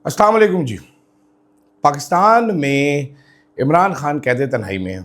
अस्सलाम वालेकुम जी। पाकिस्तान में इमरान खान कैद तन्हाई में हैं।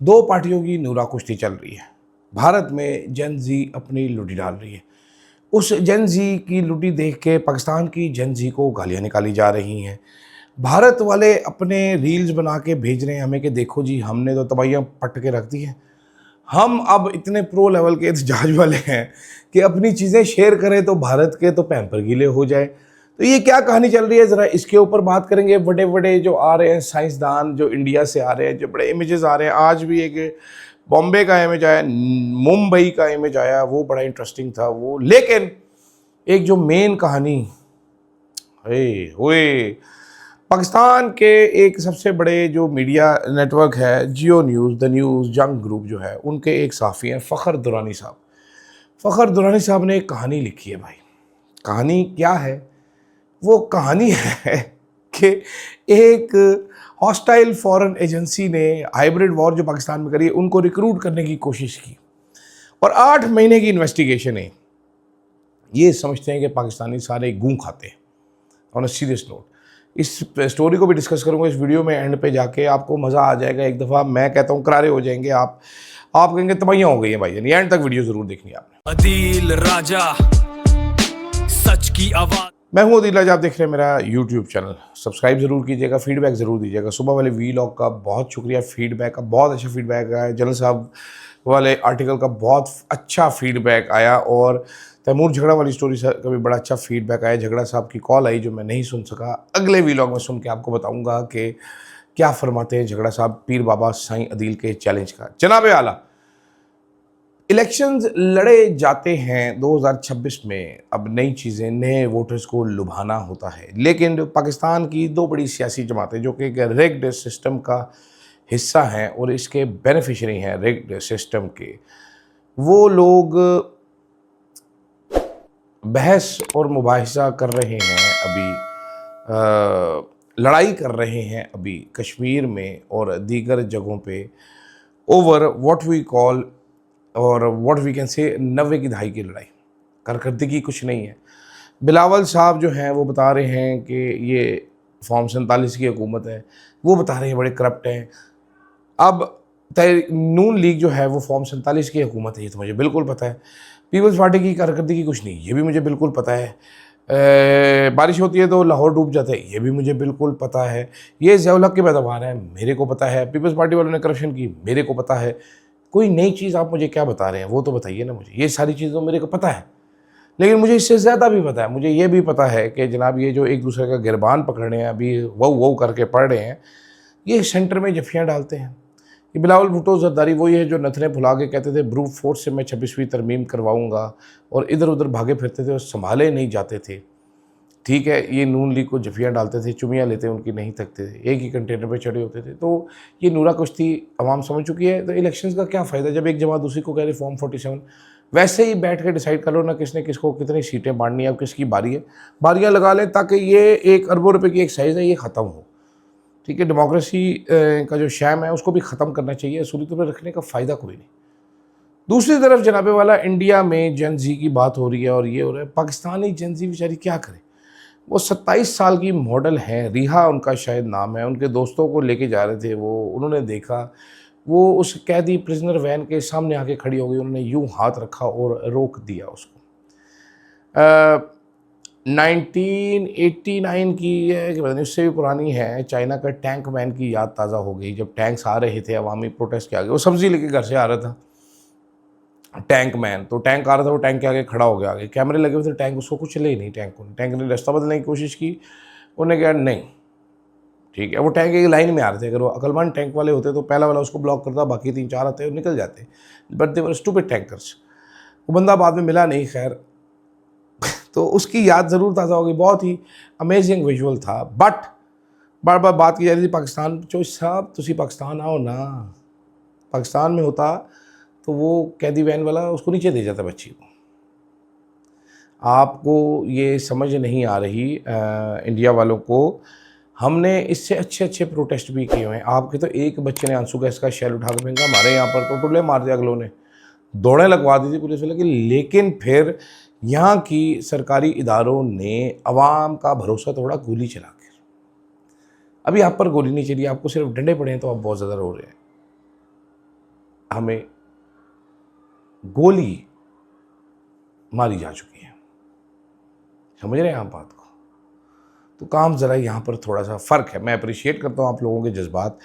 दो पार्टियों की नूरा कुश्ती चल रही है। भारत में जेन जी अपनी लुटी डाल रही है। उस जेन जी की लुटी देख के पाकिस्तान की जेन जी को गालियाँ निकाली जा रही हैं। भारत वाले अपने रील्स बना के भेज रहे हैं हमें कि देखो जी हमने तो तबाहियाँ पट के रख दी हैं। हम अब इतने प्रो लेवल के एहतजाज वाले हैं कि अपनी चीज़ें शेयर करें तो भारत के तो पैंपर गीले हो जाए। तो ये क्या कहानी चल रही है, ज़रा इसके ऊपर बात करेंगे। बड़े बड़े जो आ रहे हैं साइंसदान जो इंडिया से आ रहे हैं, जो बड़े इमेजेस आ रहे हैं, आज भी एक बॉम्बे का इमेज आया, मुंबई का इमेज आया, वो बड़ा इंटरेस्टिंग था वो। लेकिन एक जो मेन कहानी हुए पाकिस्तान के एक सबसे बड़े जो मीडिया नेटवर्क है जियो न्यूज़, द न्यूज़, जंग ग्रुप जो है, उनके एक सहाफ़ी हैं फ़खर दुरानी साहब। फ़खर दुरानी साहब ने एक कहानी लिखी है भाई। कहानी क्या है? वो कहानी है कि एक हॉस्टाइल फॉरेन एजेंसी ने हाइब्रिड वॉर जो पाकिस्तान में करी है उनको रिक्रूट करने की कोशिश की और 8 महीने की इन्वेस्टिगेशन है। ये समझते हैं कि पाकिस्तानी सारे गूं खाते हैं। ऑन अ सीरियस नोट, इस स्टोरी को भी डिस्कस करूंगा इस वीडियो में। एंड पे जाके आपको मज़ा आ जाएगा। एक दफ़ा मैं कहता हूँ करारे हो जाएंगे आप कहेंगे तबाहियाँ हो गई हैं भाई। एंड तक वीडियो ज़रूर देखनी है आपने। अदील राजा, सच की आवाज़। मैं हूँ अदील राजा, आप देख रहे हैं मेरा यूट्यूब चैनल। सब्सक्राइब ज़रूर कीजिएगा, फीडबैक ज़रूर दीजिएगा। सुबह वाले वीलॉग का बहुत शुक्रिया, फीडबैक का बहुत अच्छा फीडबैक आया। जनरल साहब वाले आर्टिकल का बहुत अच्छा फीडबैक आया और तैमूर झगड़ा वाली स्टोरी का भी बड़ा अच्छा फीडबैक आया। झगड़ा साहब की कॉल आई जो मैं नहीं सुन सका, अगले वीलॉग में सुन के आपको बताऊँगा कि क्या फरमाते हैं झगड़ा साहब पीर बाबा साईं अदील के चैलेंज का। जनाब आला, इलेक्शंस लड़े जाते हैं 2026 में। अब नई चीज़ें, नए वोटर्स को लुभाना होता है। लेकिन पाकिस्तान की दो बड़ी सियासी जमातें जो कि रिग्ड सिस्टम का हिस्सा हैं और इसके बेनिफिशरी हैं रिग्ड सिस्टम के, वो लोग बहस और मुबाहिसा कर रहे हैं अभी, लड़ाई कर रहे हैं अभी कश्मीर में और दीगर जगहों पे ओवर व्हाट वी कॉल और व्हाट वी कैन से 90 की दहाई की लड़ाई। कारकर्दगी कुछ नहीं है। बिलावल साहब जो हैं वो बता रहे हैं कि ये फॉर्म 47 की हुकूमत है, वो बता रहे हैं बड़े करप्ट हैं। अब नून लीग जो है वो फॉर्म 47 की हुकूमत है, ये तो मुझे बिल्कुल पता है। पीपल्स पार्टी की कारकर्दगी कुछ नहीं, ये भी मुझे बिल्कुल पता है। बारिश होती है तो लाहौर डूब जाता है, ये भी मुझे बिल्कुल पता है। ये ज़ियाउल हक की पैदावार है, मेरे को पता है। पीपल्स पार्टी वालों ने करप्शन की, मेरे को पता है। कोई नई चीज़ आप मुझे क्या बता रहे हैं वो तो बताइए ना मुझे। ये सारी चीज़ें मेरे को पता है, लेकिन मुझे इससे ज़्यादा भी पता है। मुझे ये भी पता है कि जनाब ये जो एक दूसरे का गिरबान पकड़ रहे हैं, अभी वो करके पढ़ रहे हैं, ये सेंटर में जफियाँ डालते हैं। ये बिलावल भुट्टो जरदारी वही है जो नथने फुला के कहते थे ब्रूट फोर्स से मैं 26वीं तरमीम करवाऊँगा और इधर उधर भागे फिरते थे और संभाले नहीं जाते थे। ठीक है, ये नून लीग को जफियाँ डालते थे, चुमियाँ लेते उनकी नहीं थकते थे, एक ही कंटेनर पे चढ़े होते थे। तो ये नूरा कुश्ती आवाम समझ चुकी है। तो इलेक्शंस का क्या फ़ायदा जब एक जमात दूसरी को कह रही फॉर्म 47। वैसे ही बैठ के डिसाइड कर लो ना किसने किसको कितनी सीटें बांटनी है, अब किसकी बारी है, बारियाँ लगा लें ताकि ये 1 अरबों रुपये की एक साइज़ है, ये ख़त्म हो। ठीक है, डेमोक्रेसी का जो शैम है उसको भी ख़त्म करना चाहिए। सूरत में रखने का फ़ायदा कोई नहीं। दूसरी तरफ जनाबे वाला इंडिया में जेन जी की बात हो रही है और ये हो रहा है। पाकिस्तानी जेन जी बेचारी क्या करे। वो 27 साल की मॉडल हैं, रिहा उनका शायद नाम है। उनके दोस्तों को लेके जा रहे थे वो, उन्होंने देखा वो उस कैदी प्रिजनर वैन के सामने आके खड़ी हो गई। उन्होंने यूं हाथ रखा और रोक दिया उसको। 1989 की है कि पता नहीं उससे भी पुरानी है। चाइना का टैंक मैन की याद ताज़ा हो गई जब टैंक्स आ रहे थे अवामी प्रोटेस्ट के आगे। वो सब्ज़ी लेके घर से आ रहा था टैंक मैन, तो टैंक आ रहा था, वो टैंक के आगे खड़ा हो गया। आगे कैमरे लगे हुए थे, टैंक उसको कुछ ले ही नहीं। टैंक ने रास्ता बदलने की कोशिश की, उन्होंने कहा नहीं ठीक है। वो टैंक एक लाइन में आ रहे थे, अगर वो अकलमंद टैंक वाले होते तो पहला वाला उसको ब्लॉक करता, बाकी 3-4 आते और निकल जाते। But they were stupid tankers. वो बंदा बाद में मिला नहीं, खैर। तो उसकी याद ज़रूर ताज़ा हो गई। बहुत ही अमेजिंग विजुअल था। बट बार बार बात की जा रही थी पाकिस्तान। चौधरी साहब तुसी पाकिस्तान आओ ना, पाकिस्तान में होता तो वो कैदी वैन वाला उसको नीचे दे जाता बच्ची को। आपको ये समझ नहीं आ रही इंडिया वालों को। हमने इससे अच्छे अच्छे प्रोटेस्ट भी किए हुए हैं। आपके तो एक बच्चे ने आंसू गैस का शेल उठा के फेंका, हमारे यहाँ पर तो टुल्ले मार दिया अगलों ने, दौड़ें लगवा दी थी पुलिस वाले की। लेकिन फिर यहाँ की सरकारी इदारों ने अवाम का भरोसा तोड़ा गोली चला कर। अभी आप पर गोली नहीं चली, आपको सिर्फ डंडे पड़े हैं तो आप बहुत ज़्यादा रो रहे हैं। हमें गोली मारी जा चुकी है, समझ रहे हैं आप बात को? तो काम ज़रा यहाँ पर थोड़ा सा फ़र्क है। मैं अप्रिशिएट करता हूँ आप लोगों के जज्बात।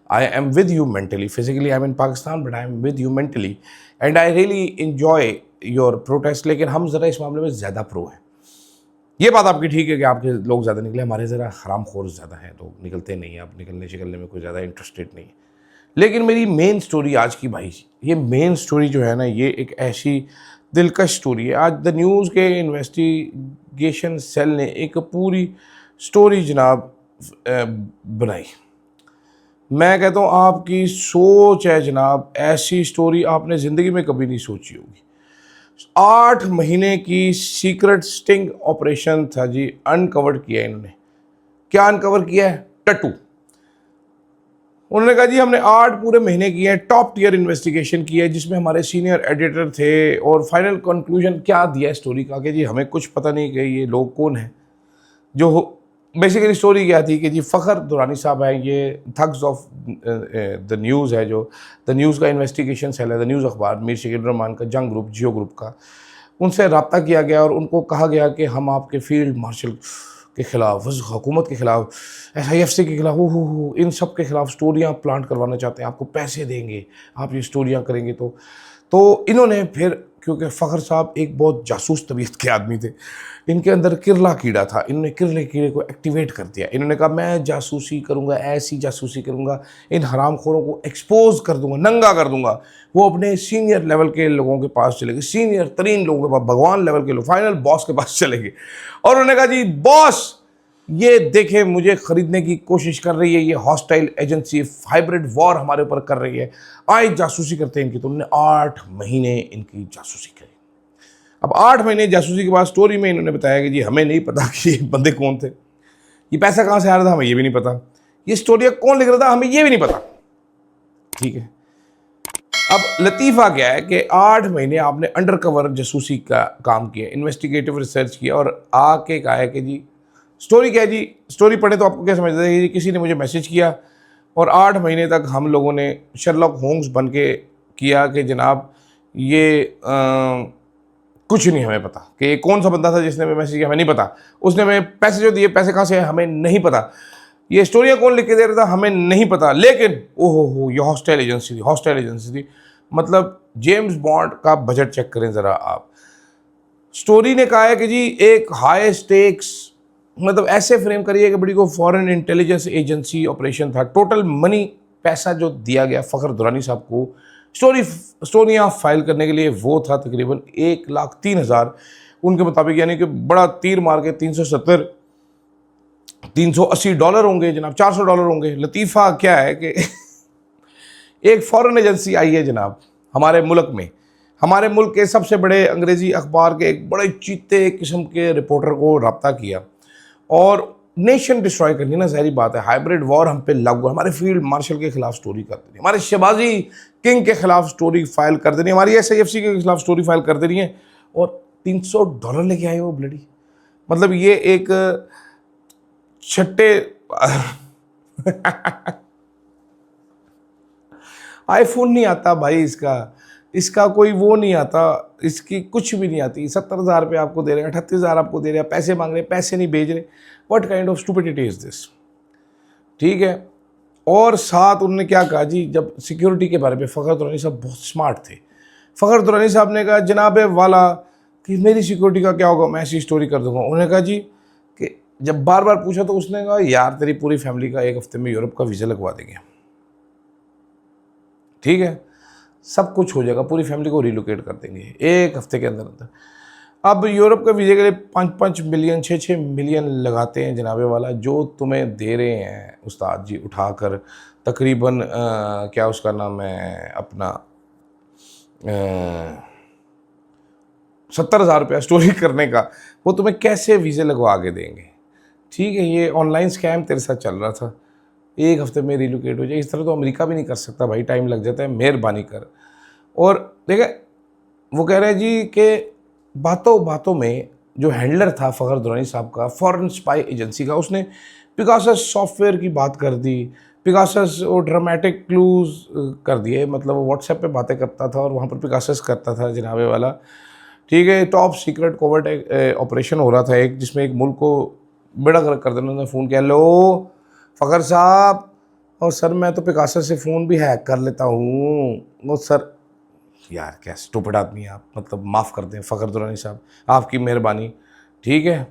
I am with you mentally, physically I am in Pakistan but I am with you mentally and I really enjoy your protest. लेकिन हम ज़रा इस मामले में ज़्यादा प्रो हैं। ये बात आपकी ठीक है कि आपके लोग ज़्यादा निकले, हमारे ज़रा हरामखोर ज़्यादा हैं, लोग निकलते नहीं हैं, अब निकलने शिकलने में कोई ज़्यादा इंटरेस्टेड नहीं है। लेकिन मेरी मेन स्टोरी आज की भाई, ये मेन स्टोरी जो है ना, ये एक ऐसी दिलकश स्टोरी है। आज द न्यूज़ के इन्वेस्टिगेशन सेल ने एक पूरी स्टोरी जनाब बनाई। मैं कहता हूँ आपकी सोच है जनाब, ऐसी स्टोरी आपने ज़िंदगी में कभी नहीं सोची होगी। 8 महीने की सीक्रेट स्टिंग ऑपरेशन था जी, अनकवर किया इन्होंने। क्या अनकवर किया है? टट्टू। उन्होंने कहा जी हमने 8 पूरे महीने किए हैं, टॉप टियर इन्वेस्टिगेशन की है, जिसमें हमारे सीनियर एडिटर थे। और फाइनल कंक्लूजन क्या दिया स्टोरी का कि जी हमें कुछ पता नहीं कि ये लोग कौन हैं। जो बेसिकली स्टोरी क्या थी कि जी फ़खर दुरानी साहब हैं, ये थग्स ऑफ द न्यूज़ है, जो द न्यूज़ का इन्वेस्टिगेशन सेल है, द न्यूज़ अखबार, मीर शकील रहमान का, जंग ग्रुप, जियो ग्रुप का। उनसे रब्ता किया गया और उनको कहा गया कि हम आपके फील्ड मार्शल के ख़िलाफ़, हुकूमत के ख़िलाफ़, SIFC के खिलाफ, हो इन सब के ख़िलाफ़ स्टोरियाँ प्लांट करवाना चाहते हैं, आपको पैसे देंगे, आप ये स्टोरियाँ करेंगे। तो इन्होंने फिर, क्योंकि फ़खर साहब एक बहुत जासूस तबीयत के आदमी थे, इनके अंदर किरला कीड़ा था, इन्होंने किरले कीड़े को एक्टिवेट कर दिया। इन्होंने कहा मैं जासूसी करूँगा, ऐसी जासूसी करूँगा, इन हरामखोरों को एक्सपोज कर दूँगा, नंगा कर दूँगा। वो अपने सीनियर लेवल के लोगों के पास चले गए, सीनियर तरीन लोगों के पास, भगवान लेवल के लोग, फाइनल बॉस के पास चले गए और उन्होंने कहा जी बॉस ये देखे मुझे खरीदने की कोशिश कर रही है, ये हॉस्टाइल एजेंसी हाइब्रिड वॉर हमारे ऊपर कर रही है, आए जासूसी करते हैं इनकी। तो उन्होंने 8 महीने इनकी जासूसी करी। अब 8 महीने जासूसी के बाद स्टोरी में इन्होंने बताया कि जी हमें नहीं पता कि ये बंदे कौन थे, ये पैसा कहाँ से आ रहा था हमें ये भी नहीं पता, ये स्टोरियाँ कौन लिख रहा था हमें ये भी नहीं पता। ठीक है, अब लतीफ़ा क्या है कि 8 महीने आपने अंडर कवर जासूसी का काम किया, इन्वेस्टिगेटिव रिसर्च किया और आके कहा है कि जी स्टोरी क्या है जी। स्टोरी पढ़े तो आपको क्या समझ आता है कि किसी ने मुझे मैसेज किया और 8 महीने तक हम लोगों ने शर्लॉक होम्स बन के किया कि जनाब ये कुछ नहीं हमें पता कि कौन सा बंदा था जिसने हमें मैसेज किया, हमें नहीं पता। उसने हमें पैसे जो दिए, पैसे कहाँ से आए हमें नहीं पता। ये स्टोरियाँ कौन लिख के दे रहा था हमें नहीं पता। लेकिन ओहो ये हॉस्टाइल एजेंसी थी, हॉस्टाइल एजेंसी थी। मतलब जेम्स बॉन्ड का बजट चेक करें ज़रा आप। स्टोरी ने कहा है कि जी एक हाई स्टेक्स, मतलब ऐसे फ्रेम करिए कि बड़ी को फॉरेन इंटेलिजेंस एजेंसी ऑपरेशन था। टोटल मनी, पैसा जो दिया गया फ़खर दुरानी साहब को स्टोरियाँ फाइल करने के लिए वो था तकरीबन 1,03,000 उनके मुताबिक, यानी कि बड़ा तीर मार के 380 डॉलर होंगे जनाब, $400 होंगे। लतीफ़ा क्या है कि एक फॉरेन एजेंसी आई है जनाब हमारे मुल्क में, हमारे मुल्क के सबसे बड़े अंग्रेज़ी अखबार के एक बड़े चीते किस्म के रिपोर्टर को रब्ता किया और नेशन डिस्ट्रॉय करनी ना, ज़ाहिर बात है, हाइब्रिड वॉर हम पे लागू, हमारे फील्ड मार्शल के खिलाफ स्टोरी कर देनी, हमारे शहबाजी किंग के खिलाफ स्टोरी फाइल कर देनी, हमारी SIFC के खिलाफ स्टोरी फाइल कर देनी है और $300 लेके आए वो ब्लडी। मतलब ये एक छट्टे आईफोन नहीं आता भाई इसका कोई वो नहीं आता, इसकी कुछ भी नहीं आती। 70,000 रुपये आपको दे रहे हैं, 38,000 आपको दे रहे हैं, पैसे मांग रहे हैं, पैसे नहीं भेज रहे। What kind of stupidity is this? ठीक है, और साथ उन्होंने क्या कहा जी, जब सिक्योरिटी के बारे में फ़खर दुरानी साहब बहुत स्मार्ट थे। फ़खर दुरानी साहब ने कहा जनाब वाला कि मेरी सिक्योरिटी का क्या होगा, मैं ऐसी स्टोरी कर दूंगा। उन्होंने कहा जी कि जब बार बार पूछा तो उसने कहा यार तेरी पूरी फैमिली का 1 हफ्ते में यूरोप का वीज़ा लगवा देंगे, ठीक है, सब कुछ हो जाएगा, पूरी फैमिली को रिलोकेट कर देंगे 1 हफ्ते के अंदर अंदर। अब यूरोप के वीज़े के लिए 5-5 मिलियन 6-6 मिलियन लगाते हैं जनाबे वाला, जो तुम्हें दे रहे हैं उस्ताद जी उठाकर तकरीबन क्या उसका नाम है अपना 70,000 रुपया स्टोरी करने का, वो तुम्हें कैसे वीज़े लगवा के देंगे? ठीक है, ये ऑनलाइन स्कैम तेरे साथ चल रहा था, 1 हफ्ते में रिलोकेट हो जाए, इस तरह तो अमेरिका भी नहीं कर सकता भाई, टाइम लग जाता है, मेहरबानी कर। और देखें वो कह रहे हैं जी कि बातों बातों में जो हैंडलर था फ़खर दुरानी साहब का, फॉरेन स्पाई एजेंसी का, उसने पिगासस सॉफ्टवेयर की बात कर दी। पिगासस वो ड्रामेटिक क्लूज़ कर दिए, मतलब वो व्हाट्सएप पे बातें करता था और वहाँ पर पिगासस करता था जनाबे वाला। ठीक है, टॉप सीक्रेट कोवर्ट ऑपरेशन हो रहा था एक, जिसमें एक मुल्क को बेड़ा गर्क कर देना। उन्होंने फ़ोन किया, लो फ़खर साहब, और सर मैं तो पिकासस से फ़ोन भी हैक कर लेता हूँ। वो सर, यार क्या स्टूपिड आदमी है आप, मतलब माफ़ कर दें फ़खर दुरानी साहब, आपकी मेहरबानी। ठीक है,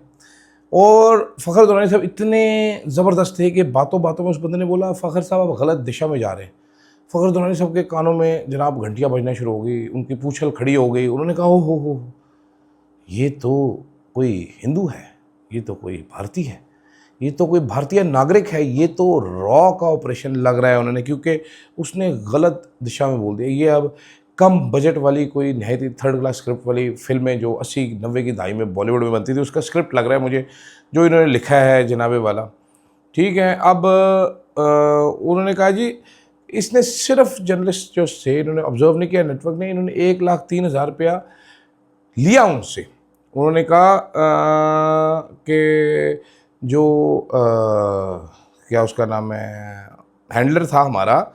और फ़खर दुरानी साहब इतने ज़बरदस्त थे कि बातों बातों में उस बंदे ने बोला, फ़खर साहब आप गलत दिशा में जा रहे हैं। फ़खर दुरानी साहब के कानों में जनाब घंटियाँ बजना शुरू हो गई, उनकी पूंछल खड़ी हो गई। उन्होंने कहा, हो, ये तो कोई हिंदू है, ये तो कोई भारतीय है, ये तो कोई भारतीय नागरिक है, ये तो रॉ का ऑपरेशन लग रहा है उन्होंने, क्योंकि उसने गलत दिशा में बोल दिया। ये अब कम बजट वाली कोई नहायत ही थर्ड क्लास स्क्रिप्ट वाली फिल्में जो 80-90 की दहाई में बॉलीवुड में बनती थी, उसका स्क्रिप्ट लग रहा है मुझे, जो इन्होंने लिखा है जनाबे वाला। ठीक है, अब उन्होंने कहा जी, इसने सिर्फ जर्नलिस्ट जो से इन्होंने ऑब्जर्व नहीं किया, नेटवर्क ने, इन्होंने 1,03,000 रुपया लिया उनसे। उन्होंने कहा कि जो क्या उसका नाम है, हैंडलर था हमारा,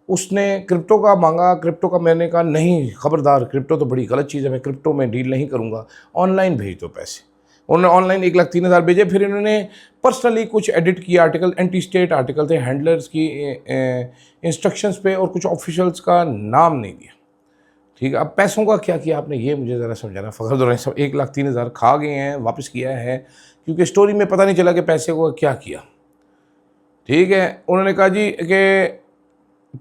उसने क्रिप्टो का मांगा। क्रिप्टो का मैंने कहा नहीं, खबरदार, क्रिप्टो तो बड़ी गलत चीज़ है, मैं क्रिप्टो में डील नहीं करूँगा, ऑनलाइन भेज दो पैसे। उन्होंने ऑनलाइन 1,03,000 भेजे। फिर इन्होंने पर्सनली कुछ एडिट किया आर्टिकल, एंटी स्टेट आर्टिकल थे, हैंडलर्स की इंस्ट्रक्शंस पे, और कुछ ऑफिशियल्स का नाम नहीं दिया। ठीक है, अब पैसों का क्या किया आपने, ये मुझे ज़रा समझाना। फ़खर दुरानी साहब 1,03,000 खा गए हैं, वापस किया है, क्योंकि स्टोरी में पता नहीं चला कि पैसे को क्या किया। ठीक है, उन्होंने कहा जी कि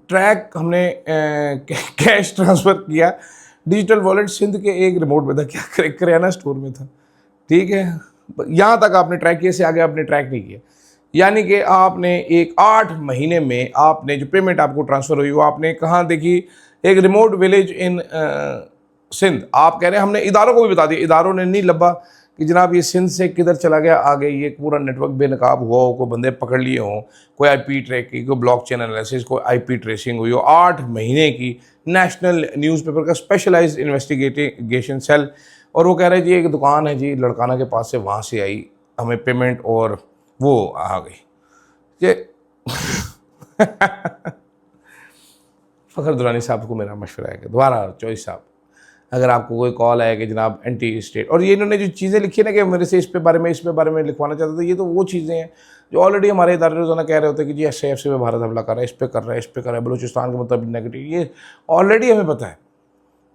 ट्रैक हमने कैश ट्रांसफ़र किया, डिजिटल वॉलेट सिंध के एक रिमोट में था, क्या करियाना स्टोर में था। ठीक है, यहाँ तक आपने ट्रैक किया, से आगे आपने ट्रैक नहीं किया। यानी कि आपने एक 8 महीने में आपने जो पेमेंट आपको ट्रांसफ़र हुई वो आपने कहाँ देखी, एक रिमोट विलेज इन सिंध। आप कह रहे हैं हमने इदारों को भी बता दिया, इदारों ने नहीं लब्बा कि जनाब ये सिंध से किधर चला गया आगे, ये पूरा नेटवर्क बेनकाब हुआ हो, कोई बंदे पकड़ लिए हों, कोई आईपी ट्रैकिंग, कोई ब्लॉकचेन एनालिसिस, कोई आईपी ट्रेसिंग हुई हो। 8 महीने की नेशनल न्यूज़पेपर का स्पेशलाइज्ड इन्वेस्टिगेशन सेल, और वो कह रहे जी एक दुकान है जी लड़काना के पास से, वहाँ से आई हमें पेमेंट और वो आ गई। ये फ़खर दुरानी साहब को मेरा मशवरा है कि दोबारा चॉइस साहब, अगर आपको कोई कॉल आया कि जनाब एंटी स्टेट, और ये इन्होंने जो चीज़ें लिखी ना कि मेरे से इस पे बारे में लिखवाना चाहते थे, ये तो वो चीज़ें हैं जो ऑलरेडी हमारे इदारे रोज़ाना कह रहे होते हैं कि जी SIFC में भारत हमला कर रहा है, इस पर कर रहा है, इस पर कर रहा है, बलूचिस्तान के मतलब नेगेटिव, ये ऑलरेडी हमें पता है।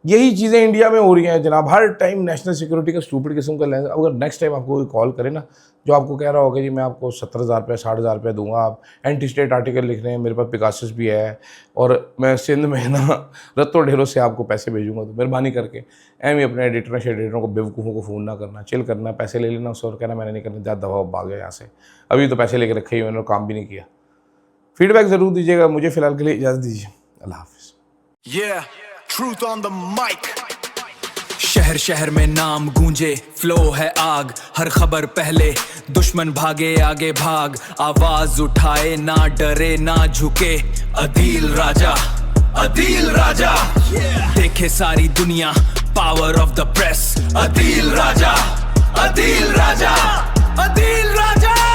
यही चीज़ें इंडिया में हो रही हैं जनाब, हर टाइम नेशनल सिक्योरिटी का स्टूपिड किस्म का लेंस। अगर नेक्स्ट टाइम आपको कोई कॉल करे ना, जो आपको कह रहा होगा जी मैं आपको 70,000 रुपये 60,000 रुपये दूंगा, आप एंटी स्टेट आर्टिकल लिख रहे हैं, मेरे पास पिकासस भी है, और मैं सिंध में ना रत्तों ढेरों से आपको पैसे भेजूंगा, तो मेहरबानी करके एम ही अपने एडिटरों को बेवकूफ़ों को फ़ोन ना करना, चिल करना, पैसे ले लेना उससे, और कहना मैंने नहीं करना, ज़्यादा दबाव भाग गया यहाँ से, अभी तो पैसे लेकर रखे ही मैंने, काम भी नहीं किया। फीडबैक ज़रूर दीजिएगा, मुझे फ़िलहाल के लिए इजाज़त दीजिए, अल्लाह हाफ़िज़। Yeah, truth on the mic. शहर शहर में नाम गूंजे, फ्लो है आग, हर खबर पहले, दुश्मन भागे आगे भाग, आवाज उठाए ना डरे ना झुके, अदील राजा, अदील राजा, देखे सारी दुनिया, power of the press, Adeel Raja, Adeel Raja, Adeel Raja.